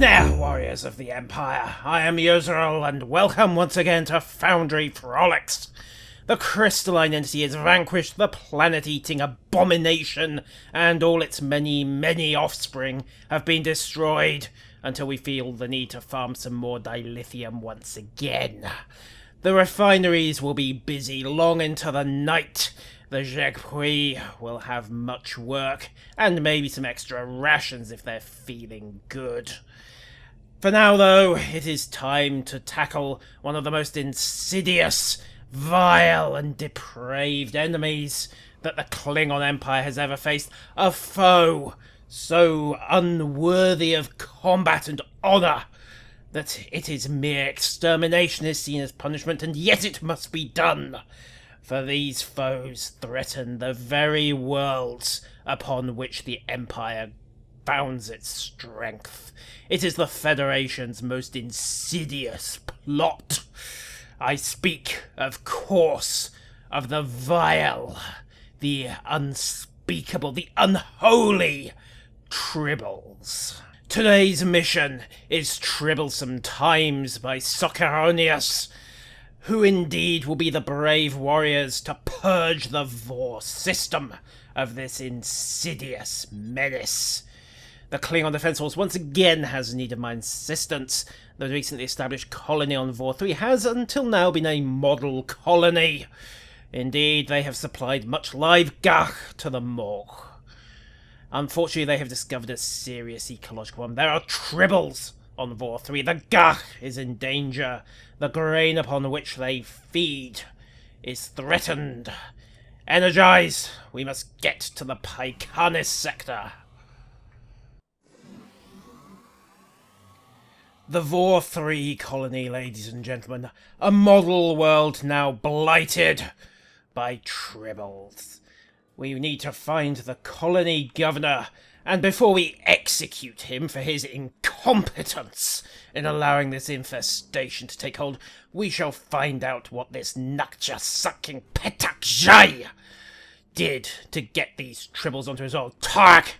Now, warriors of the Empire, I am Yozerol, and welcome once again to Foundry Frolics. The Crystalline Entity has vanquished the planet-eating abomination, and all its many, many offspring have been destroyed until we feel the need to farm some more dilithium once again. The refineries will be busy long into the night. The Jegpui will have much work, and maybe some extra rations if they're feeling good. For now, though, it is time to tackle one of the most insidious, vile, and depraved enemies that the Klingon Empire has ever faced. A foe so unworthy of combat and honour that its mere extermination is seen as punishment, and yet it must be done. For these foes threaten the very worlds upon which the Empire founds its strength. It is the Federation's most insidious plot. I speak, of course, of the vile, the unspeakable, the unholy Tribbles. Today's mission is Tribblesome Times by Soceronius, who indeed will be the brave warriors to purge the Vor system of this insidious menace. The Klingon Defense Force once again has need of my assistance. The recently established colony on Vor 3 has until now been a model colony. Indeed, they have supplied much live gach to the Mogh. Unfortunately, they have discovered a serious ecological one. There are Tribbles on Vor 3. The gach is in danger. The grain upon which they feed is threatened. Energize! We must get to the Pycanis sector. The Vor 3 colony, ladies and gentlemen. A model world now blighted by Tribbles. We need to find the colony governor, and before we execute him for his incompetence in allowing this infestation to take hold, we shall find out what this Nakja-sucking Petak-Jai did to get these Tribbles onto his old Tark.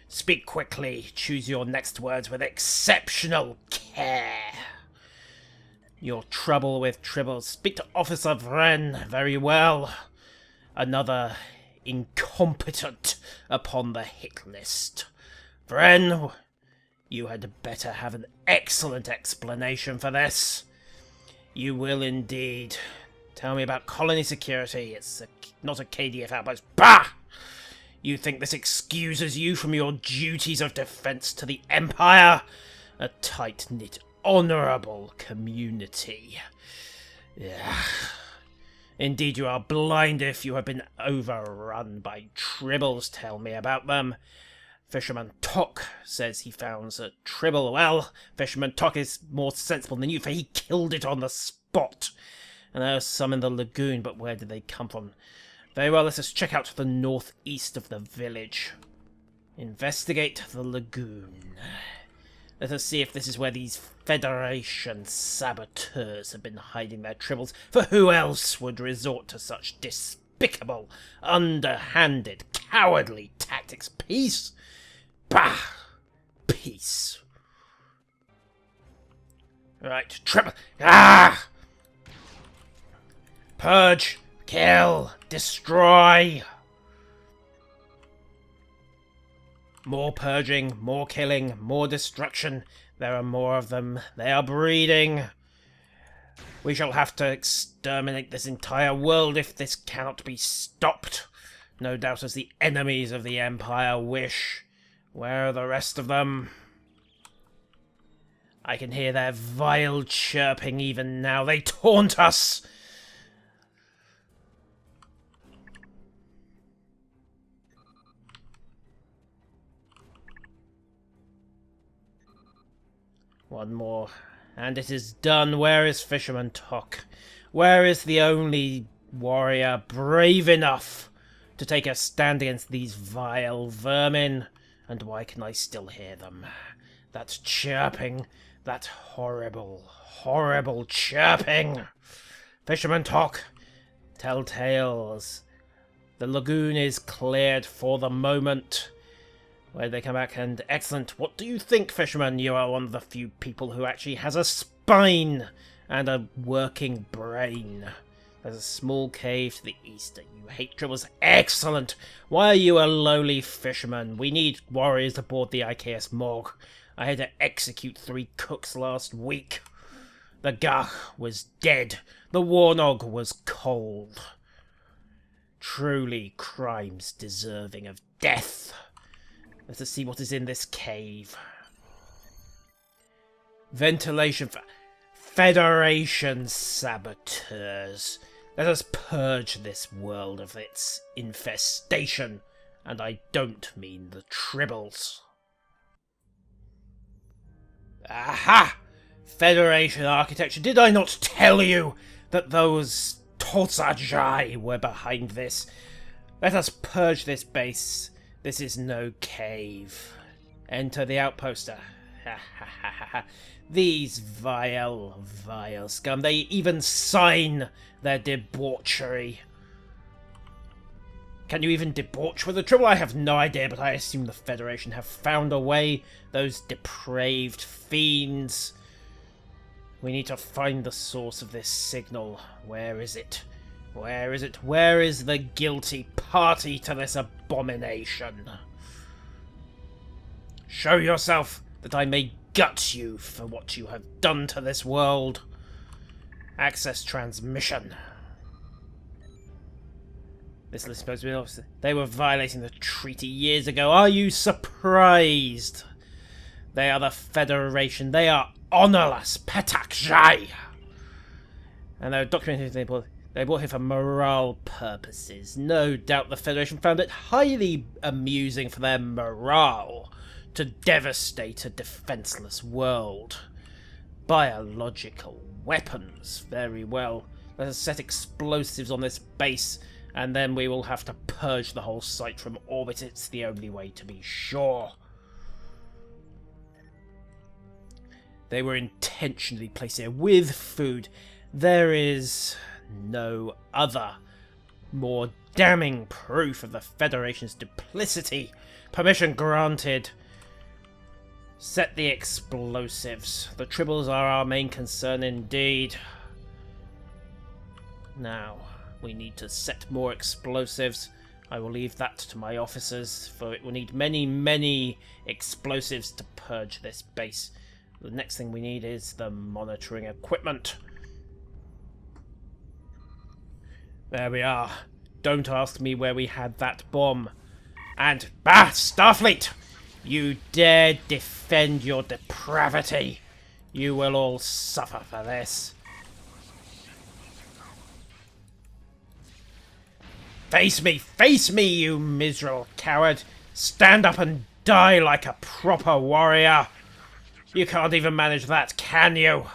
Speak quickly, choose your next words with exceptional care. Your trouble with Tribbles. Speak to Officer Vren. Very well. Another incompetent upon the hit list. Vren, you had better have an excellent explanation for this. You will indeed. Tell me about colony security. It's not a KDF outpost. Bah! You think this excuses you from your duties of defense to the Empire? A tight-knit, honourable community. Yeah. Indeed, you are blind if you have been overrun by Tribbles. Tell me about them. Fisherman Tok says he found a Tribble. Well, Fisherman Tok is more sensible than you, for he killed it on the spot. And there are some in the lagoon, but where did they come from? Very well, let us check out the northeast of the village. Investigate the lagoon. Let us see if this is where these Federation saboteurs have been hiding their Tribbles, for who else would resort to such despicable, underhanded, cowardly tactics? Peace? Bah! Peace. Right, Tribble. Ah! Purge! Kill! Destroy! More purging, more killing, more destruction. There are more of them. They are breeding. We shall have to exterminate this entire world if this cannot be stopped. No doubt as the enemies of the Empire wish. Where are the rest of them? I can hear their vile chirping even now. They taunt us! One more, and it is done. Where is Fisherman Tok? Where is the only warrior brave enough to take a stand against these vile vermin? And why can I still hear them? That chirping, that horrible, horrible chirping! Fisherman Tok, tell tales. The lagoon is cleared for the moment. Where they come back, and excellent. What do you think, fisherman? You are one of the few people who actually has a spine and a working brain. There's a small cave to the east that you hate Tribbles. Excellent! Why are you a lowly fisherman? We need warriors aboard the IKS Mogh. I had to execute 3 cooks last week. The Gach was dead. The Warnog was cold. Truly crimes deserving of death. Let us see what is in this cave. Ventilation for Federation saboteurs. Let us purge this world of its infestation. And I don't mean the Tribbles. Aha! Federation architecture. Did I not tell you that those Totsajai were behind this? Let us purge this base. This is no cave. Enter the outposter. Ha ha ha ha ha. These vile scum. They even sign their debauchery. Can you even debauch with the Tribble? I have no idea, but I assume the Federation have found a way. Those depraved fiends. We need to find the source of this signal. Where is it? Where is it? Where is the guilty party to this abomination? Show yourself, that I may gut you for what you have done to this world. Access transmission. This is supposed to be obvious. They were violating the treaty years ago. Are you surprised? They are the Federation. They are honourless Petakjai. And they're documented. They brought here for morale purposes. No doubt the Federation found it highly amusing for their morale to devastate a defenseless world. Biological weapons. Very well. Let us set explosives on this base, and then we will have to purge the whole site from orbit. It's the only way to be sure. They were intentionally placed here with food. There is no other more damning proof of the Federation's duplicity. Permission granted. Set the explosives. The Tribbles are our main concern indeed. Now, we need to set more explosives. I will leave that to my officers, for it will need many, many explosives to purge this base. The next thing we need is the monitoring equipment. There we are. Don't ask me where we had that bomb. And, Starfleet! You dare defend your depravity. You will all suffer for this. Face me, you miserable coward. Stand up and die like a proper warrior. You can't even manage that, can you?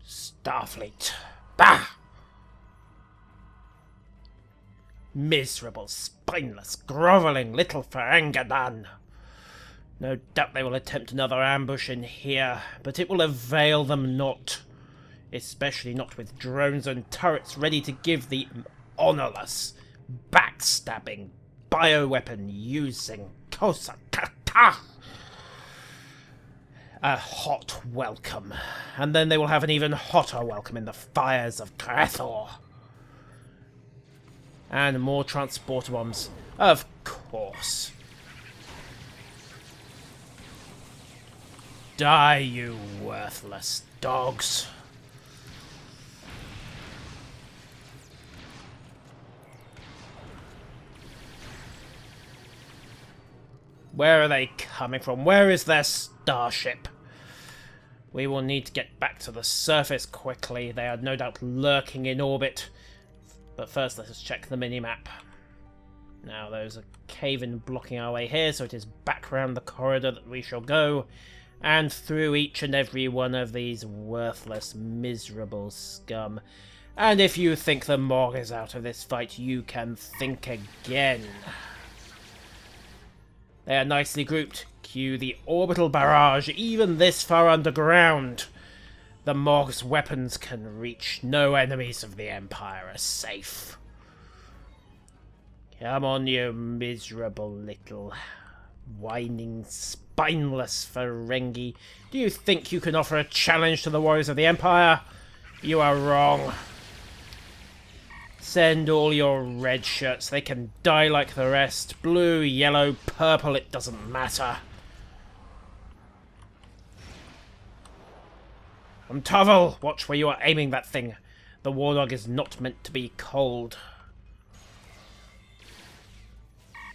Starfleet. Bah! Miserable, spineless, grovelling little Ferenginan. No doubt they will attempt another ambush in here, but it will avail them not. Especially not with drones and turrets ready to give the honourless, backstabbing, bioweapon using Kosakata a hot welcome. And then they will have an even hotter welcome in the fires of Krethor. And more transporter bombs, of course. Die, you worthless dogs. Where are they coming from? Where is their starship? We will need to get back to the surface quickly. They are no doubt lurking in orbit. But first, let us check the mini-map. Now, there's a cave-in blocking our way here, so it is back round the corridor that we shall go, and through each and every one of these worthless, miserable scum. And if you think the Mogh is out of this fight, you can think again. They are nicely grouped. Cue the orbital barrage, even this far underground. The Mogh's weapons can reach. No enemies of the Empire are safe. Come on, you miserable little Whining, spineless Ferengi. Do you think you can offer a challenge to the warriors of the Empire? You are wrong. Send all your red shirts. They can die like the rest. Blue, yellow, purple, it doesn't matter. Tavel, watch where you are aiming that thing. The Wardog is not meant to be cold.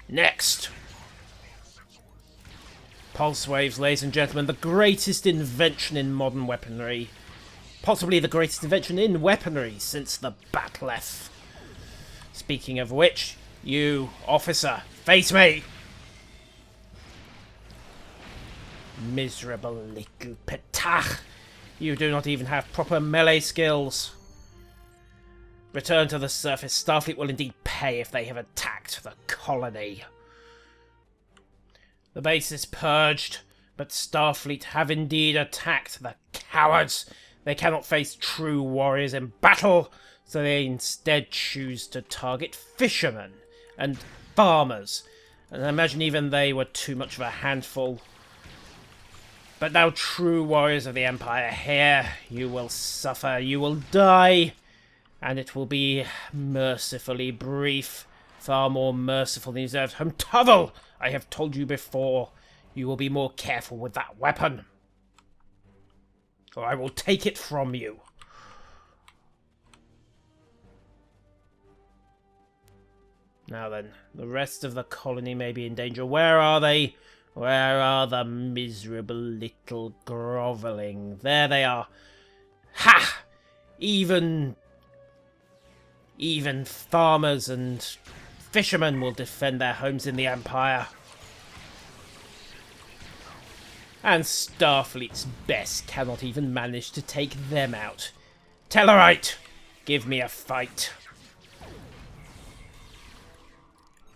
Next. Pulse waves, ladies and gentlemen, the greatest invention in modern weaponry. Possibly the greatest invention in weaponry since the Batleth. Speaking of which, you, officer, face me! Miserable little petach. You do not even have proper melee skills. Return to the surface. Starfleet will indeed pay if they have attacked the colony. The base is purged, but Starfleet have indeed attacked the cowards. They cannot face true warriors in battle, so they instead choose to target fishermen and farmers. And I imagine even they were too much of a handful. But now true warriors of the Empire are here. You will suffer, you will die, and it will be mercifully brief. Far more merciful than you deserve. Tavel, I have told you before, you will be more careful with that weapon, or I will take it from you. Now then, the rest of the colony may be in danger. Where are they? Where are the miserable little grovelling? There they are. Ha! Even farmers and fishermen will defend their homes in the Empire. And Starfleet's best cannot even manage to take them out. Tellarite, give me a fight.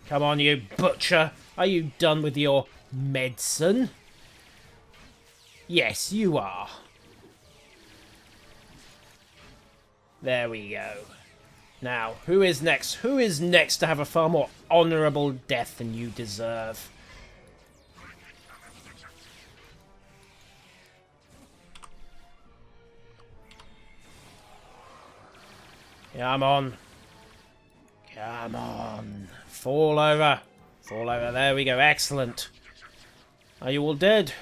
Come on, you butcher. Are you done with your medicine? Yes, you are. There we go. Now, who is next? Who is next to have a far more honourable death than you deserve? Come on. Come on. Fall over. Fall over. There we go. Excellent. Are you all dead?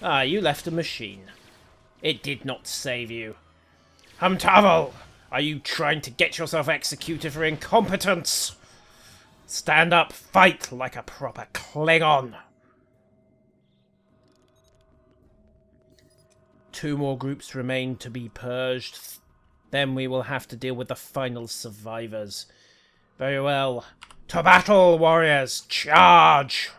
Ah, you left a machine. It did not save you. Tavel! Are you trying to get yourself executed for incompetence? Stand up, fight like a proper Klingon. 2 more groups remain to be purged. Then we will have to deal with the final survivors. Very well. To battle, warriors! Charge!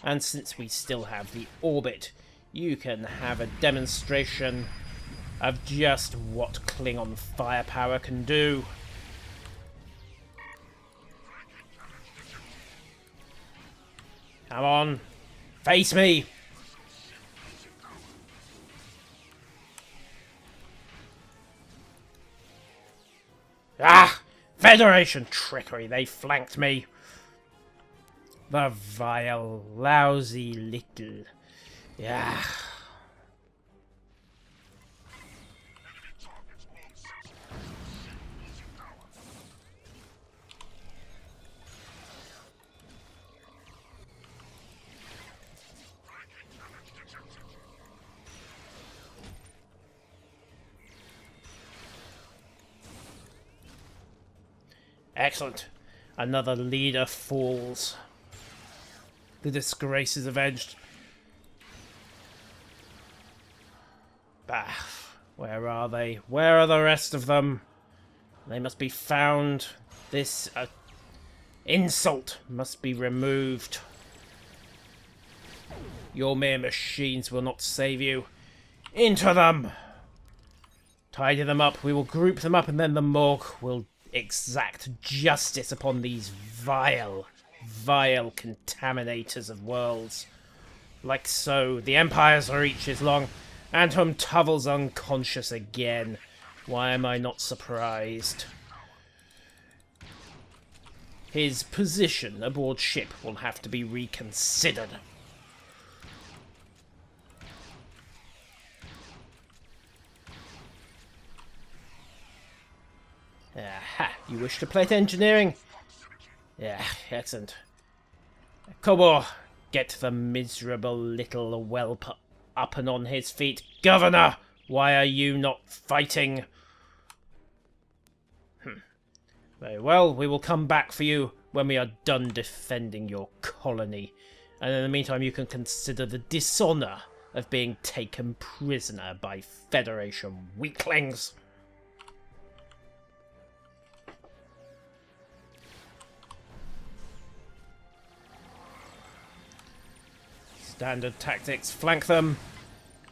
And since we still have the orbit, you can have a demonstration of just what Klingon firepower can do. Come on, face me! Ah! Federation trickery, they flanked me. The vile, lousy little... Yeah. Excellent. Another leader falls. The disgrace is avenged. Bah. Where are they? Where are the rest of them? They must be found. This insult must be removed. Your mere machines will not save you. Into them! Tidy them up. We will group them up, and then the Mogh will exact justice upon these vile, vile contaminators of worlds. Like so. The Empire's reach is long, and Tavel's unconscious again. Why am I not surprised? his position aboard ship will have to be reconsidered. Aha, you wish to plate engineering? Yeah, excellent. Kobor, get the miserable little whelp up and on his feet. Governor, why are you not fighting? Very well, we will come back for you when we are done defending your colony. And in the meantime, you can consider the dishonour of being taken prisoner by Federation weaklings. Standard tactics, flank them,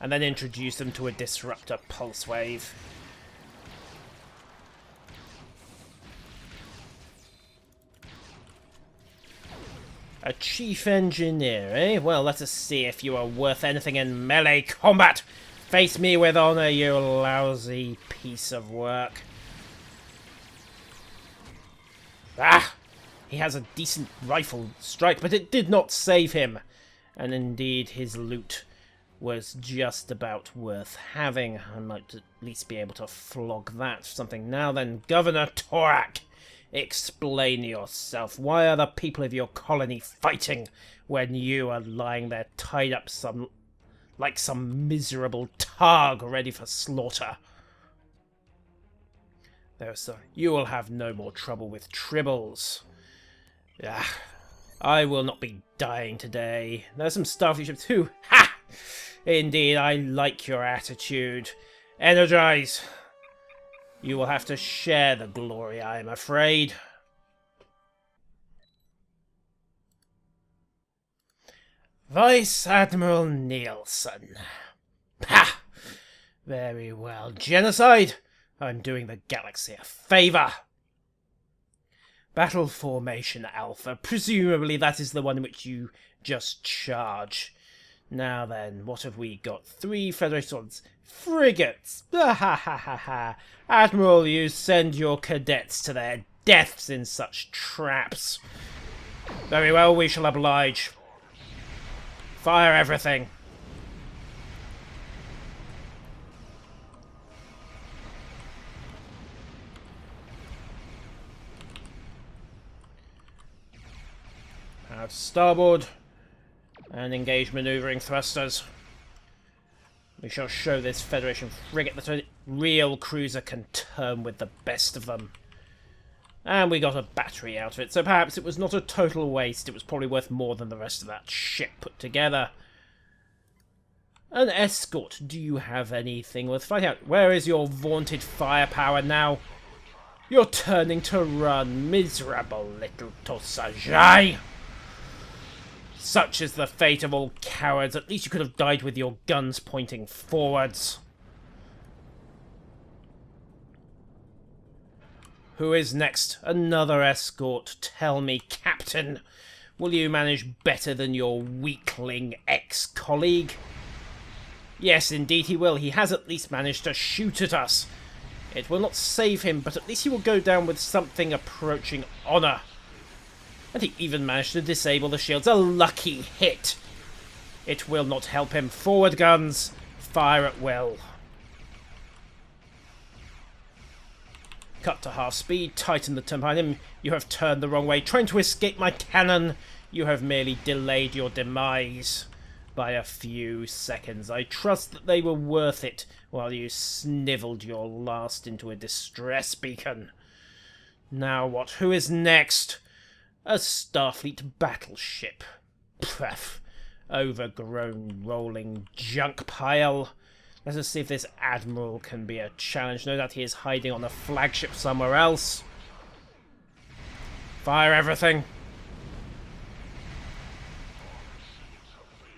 and then introduce them to a disruptor pulse wave. A chief engineer, eh? Well, let us see if you are worth anything in melee combat. Face me with honor, you lousy piece of work. Ah! He has a decent rifle strike, but it did not save him. And indeed, his loot was just about worth having. I might at least be able to flog that for something. Now then, Governor Torak, explain yourself. Why are the people of your colony fighting when you are lying there tied up like some miserable targ ready for slaughter? There, sir. You will have no more trouble with tribbles. Ah, I will not be dying today. There's some Starfleet ships too. Ha! Indeed, I like your attitude. Energize! You will have to share the glory, I am afraid. Vice Admiral Nielsen. Ha! Very well. Genocide? I'm doing the galaxy a favour. Battle Formation Alpha. Presumably that is the one in which you just charge. Now then, what have we got? 3 Federation frigates. Ha ha ha ha ha. Admiral, you send your cadets to their deaths in such traps. Very well, we shall oblige. Fire everything. Out starboard. And engage manoeuvring thrusters. We shall show this Federation frigate that a real cruiser can turn with the best of them. And we got a battery out of it, so perhaps it was not a total waste. It was probably worth more than the rest of that ship put together. An escort. Do you have anything worth fighting out? Where is your vaunted firepower now? You're turning to run, miserable little Tosajai. Such is the fate of all cowards. At least you could have died with your guns pointing forwards. Who is next? Another escort. Tell me, Captain, will you manage better than your weakling ex-colleague? Yes, indeed he will. He has at least managed to shoot at us. It will not save him, but at least he will go down with something approaching honour. And he even managed to disable the shields. A lucky hit. It will not help him. Forward guns. Fire at will. Cut to half speed. Tighten the turn behind him. You have turned the wrong way. Trying to escape my cannon. You have merely delayed your demise by a few seconds. I trust that they were worth it while you snivelled your last into a distress beacon. Now what? Who is next? A Starfleet battleship. Pff, overgrown rolling junk pile. Let us see if this Admiral can be a challenge. No doubt he is hiding on a flagship somewhere else. Fire everything.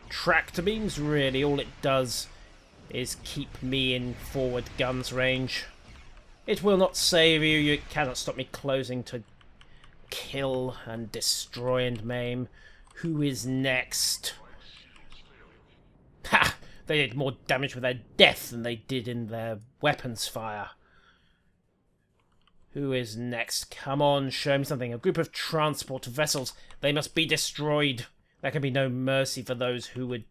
Tractor beams, really, all it does is keep me in forward guns range. It will not save you. You cannot stop me closing to kill and destroy and maim. Who is next? Ha! They did more damage with their death than they did in their weapons fire. Who is next? Come on, show me something. A group of transport vessels. They must be destroyed. There can be no mercy for those who would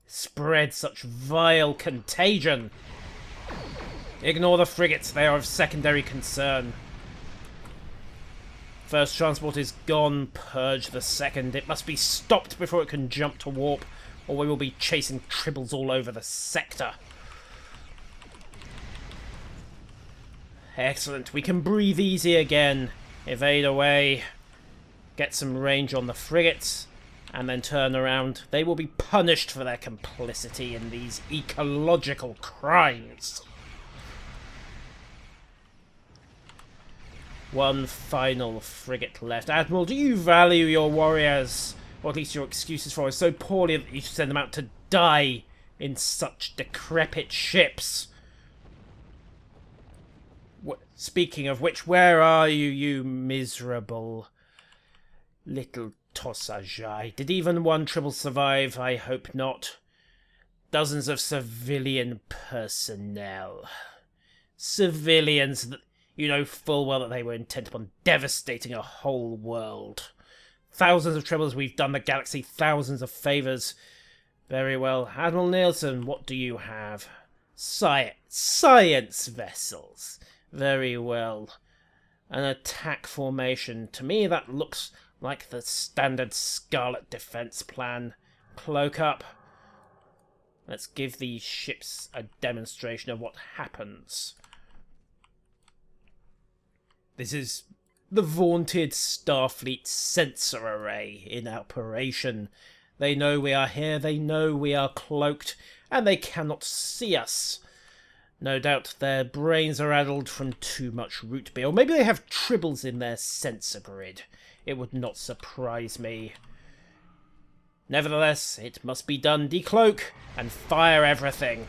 spread such vile contagion. Ignore the frigates. They are of secondary concern. First transport is gone. Purge the second. It must be stopped before it can jump to warp, or we will be chasing tribbles all over the sector. Excellent. We can breathe easy again. Evade away. Get some range on the frigates. And then turn around. They will be punished for their complicity in these ecological crimes. One final frigate left. Admiral, do you value your warriors? Or at least your excuses for us so poorly that you should send them out to die in such decrepit ships? Speaking of which, where are you, you miserable little Tossajai? Did even one Tribble survive? I hope not. Dozens of civilian personnel. Civilians that you know full well that they were intent upon devastating a whole world. Thousands of Tribbles, we've done the galaxy thousands of favours. Very well. Admiral Nielsen, what do you have? Science vessels. Very well. An attack formation. To me, that looks like the standard Scarlet defense plan. Cloak up. Let's give these ships a demonstration of what happens. This is the vaunted Starfleet sensor array in operation. They know we are here, they know we are cloaked, and they cannot see us. No doubt their brains are addled from too much root beer, or maybe they have tribbles in their sensor grid. It would not surprise me. Nevertheless, it must be done. Decloak and fire everything.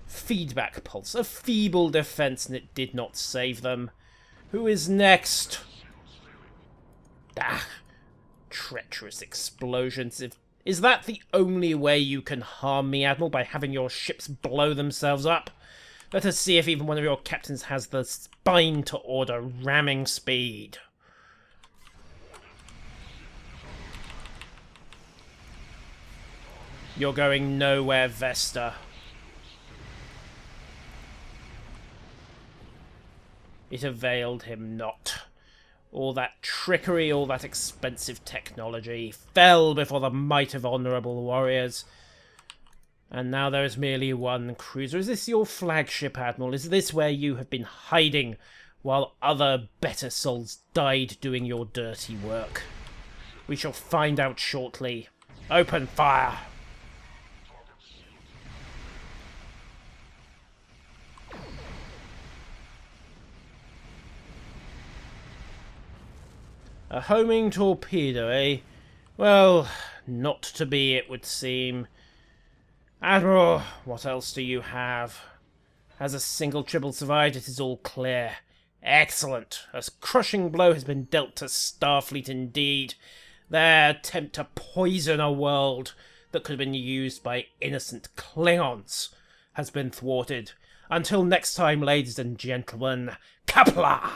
Feedback pulse. A feeble defense, and it did not save them. Who is next? Ah, treacherous explosions. Is that the only way you can harm me, Admiral, by having your ships blow themselves up? Let us see if even one of your captains has the spine to order ramming speed. You're going nowhere, Vesta. It availed him not. All that trickery, all that expensive technology fell before the might of honourable warriors. And now there is merely one cruiser. Is this your flagship, Admiral? Is this where you have been hiding while other better souls died doing your dirty work? We shall find out shortly. Open fire! A homing torpedo, eh? Well, not to be, it would seem. Admiral, what else do you have? Has a single Tribble survived? It is all clear. Excellent. A crushing blow has been dealt to Starfleet indeed. Their attempt to poison a world that could have been used by innocent Klingons has been thwarted. Until next time, ladies and gentlemen, Kapla!